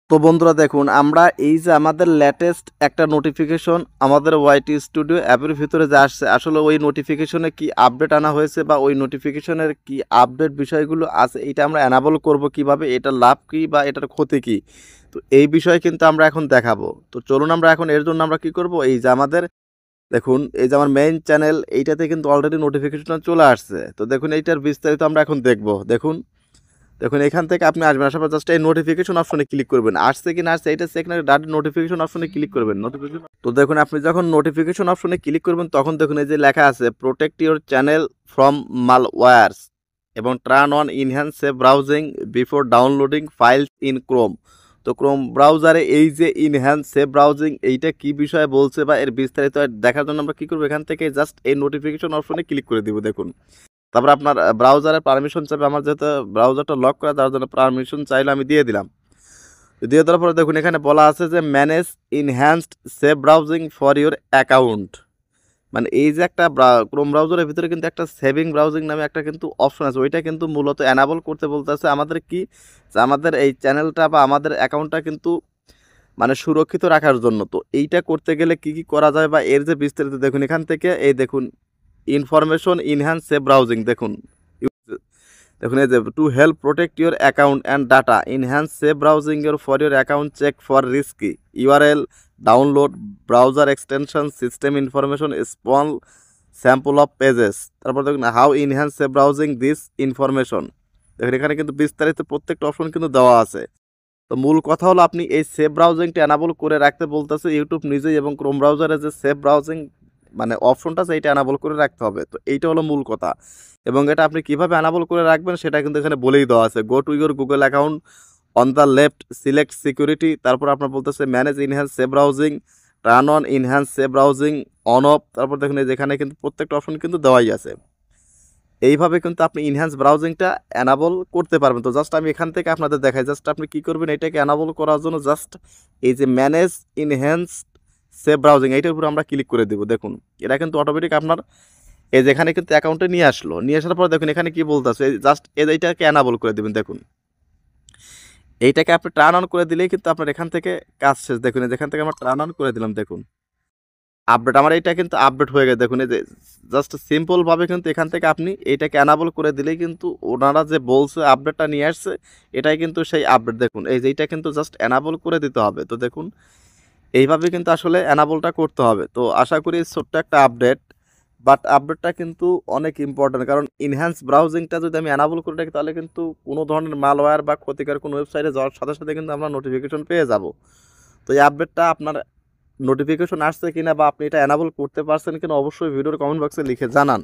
তো বন্ধুরা দেখুন আমরা এই যে আমাদের লেটেস্ট একটা নোটিফিকেশন আমাদের ওয়াইটি স্টুডিও অ্যাপের ভিতরে যে আসছে আসলে ওই নোটিফিকেশনে কি আপডেট আনা হয়েছে বা ওই নোটিফিকেশনের কি আপডেট বিষয়গুলো আছে এটা আমরা অ্যানাবল করব কিভাবে, এটার লাভ কি বা এটার ক্ষতি কি, তো এই বিষয়ে কিন্তু আমরা এখন দেখাবো। তো চলুন আমরা এখন এর জন্য আমরা কি করব, এই যে আমাদের দেখুন এই যে আমার মেইন চ্যানেল এইটাতে কিন্তু অলরেডি নোটিফিকেশন চলে আসছে। তো দেখুন এইটার বিস্তারিত আমরা এখন দেখব। দেখুন দেখুন এখান থেকে আপনি আসবেন, আসার পর জাস্ট এই নোটিফিকেশন অপশনে ক্লিক করবেন। আসছে কি না আসছে এটা চেক না ডাইরেক্ট নোটিফিকেশন অপশনে ক্লিক করবেন। নোটিফিকেশন তো দেখুন আপনি যখন নোটিফিকেশন অপশনে ক্লিক করবেন তখন দেখুন এই যে লেখা আছে প্রোটেক্ট ইউর চ্যানেল ফ্রম মালওয়্যারস এবং turn on enhance safe browsing before downloading files in Chrome. তো ক্রোম ব্রাউজারে এই যে ইনহ্যান্স সেভ ব্রাউজিং এইটা কি বিষয়ে বলছে বা এর বিস্তারিত দেখার জন্য আমরা কি করবো, এখান থেকে জাস্ট এই নোটিফিকেশন অপশনে ক্লিক করে দিব। দেখুন তারপর আপনার ব্রাউজারের পারমিশন চাইবে, আমার যেহেতু ব্রাউজারটা লক করা তার জন্য পারমিশন চাইলে আমি দিয়ে দিলাম। দিয়ে দেওয়ার পরে দেখুন এখানে বলা আছে যে manage enhanced save browsing for your account. মানে এই যে একটা ক্রোম ব্রাউজারের ভিতরে কিন্তু একটা সেভিং ব্রাউজিং নামে একটা কিন্তু অপশন আছে, ওইটা কিন্তু মূলত অ্যানাবল করতে বলতেছে আমাদের কি, যে আমাদের এই চ্যানেলটা বা আমাদের অ্যাকাউন্টটা কিন্তু মানে সুরক্ষিত রাখার জন্য। তো এইটা করতে গেলে কি কি করা যায় বা এর যে বিস্তারিত দেখুন এখান থেকে এই দেখুন ইনফরমেশন ইনহ্যান্স সেভ ব্রাউজিং দেখুন দেখুন এই যে to help protect your account and data enhance safe browsing your for your account check for risky URL download browser extension system information small sample of pages. তারপর দেখুন how enhance safe browsing this information. দেখুন এখানে কিন্তু বিস্তারিত প্রত্যেকটা option কিন্তু দেওয়া আছে। তো মূল কথা হলো আপনি এই সেভ ব্রাউজিংটা অ্যানাবল করে রাখতে বলতেছে ইউটিউব নিজেই, এবং ক্রোম ব্রাউজারে যে সেভ ব্রাউজিং মানে অপশনটা আছে এইটা অ্যানাবল করে রাখতে হবে। তো এইটা হলো মূল কথা, এবং এটা আপনি কিভাবে অ্যানাবল করে রাখবেন সেটা কিন্তু এখানে বলেই দেওয়া আছে। Go to your Google account on the left select security, তারপর আপনার বলতেছে manage enhance safe browsing, turn on enhance safe browsing on of. তারপর দেখুন যেখানে কিন্তু প্রত্যেকটা অপশন কিন্তু দেওয়াই আছে। এইভাবে কিন্তু আপনি ইনহ্যান্স ব্রাউজিংটা অ্যানাবল করতে পারবেন। তো জাস্ট আমি এখান থেকে আপনাদের দেখাই, জাস্ট আপনি কি করবেন, এটাকে অ্যানাবল করার জন্য জাস্ট এই যে ম্যানেজ ইনহ্যান্স সেভ ব্রাউজিং এইটার উপর আমরা ক্লিক করে দেবো। দেখুন এটা কিন্তু অটোমেটিক আপনার এই যে এখানে কিন্তু অ্যাকাউন্টে নিয়ে আসলো, নিয়ে আসার পর দেখুন এখানে কি বলতেছে, জাস্ট এইটাকে অ্যানাবল করে দেবেন। দেখুন এইটাকে আপনি টার্ন অন করে দিলেই কিন্তু আপনার এখান থেকে কাজ শেষ। দেখুন যেখান থেকে আমরা টার্ন অন করে দিলাম, দেখুন আপডেট আমার এইটা কিন্তু আপডেট হয়ে গেছে। দেখুন এই যে জাস্ট সিম্পলভাবে কিন্তু এখান থেকে আপনি এইটাকে অ্যানাবল করে দিলেই কিন্তু ওনারা যে বলছে আপডেটটা নিয়ে আসছে এটাই কিন্তু সেই আপডেট। দেখুন এই যে এইটা কিন্তু জাস্ট অ্যানাবল করে দিতে হবে। তো দেখুন এইভাবে কিন্তু আসলে অ্যানাবলটা করতে হবে। তো আশা করি ছোট্ট একটা আপডেট, বাট আপডেটটা কিন্তু অনেক ইম্পর্ট্যান্ট, কারণ ইনহ্যান্স ব্রাউজিংটা যদি আমি অ্যানাবল করে রাখি তাহলে কিন্তু কোনো ধরনের মালওয়্যার বা ক্ষতিকর কোনো ওয়েবসাইটে যাওয়ার সাথে সাথে কিন্তু আমরা নোটিফিকেশন পেয়ে যাব। তো এই আপডেটটা আপনার নোটিফিকেশন আসছে কিনা বা আপনি এটা অ্যানাবল করতে পারছেন কিনা অবশ্যই ভিডিওর কমেন্ট বক্সে লিখে জানান।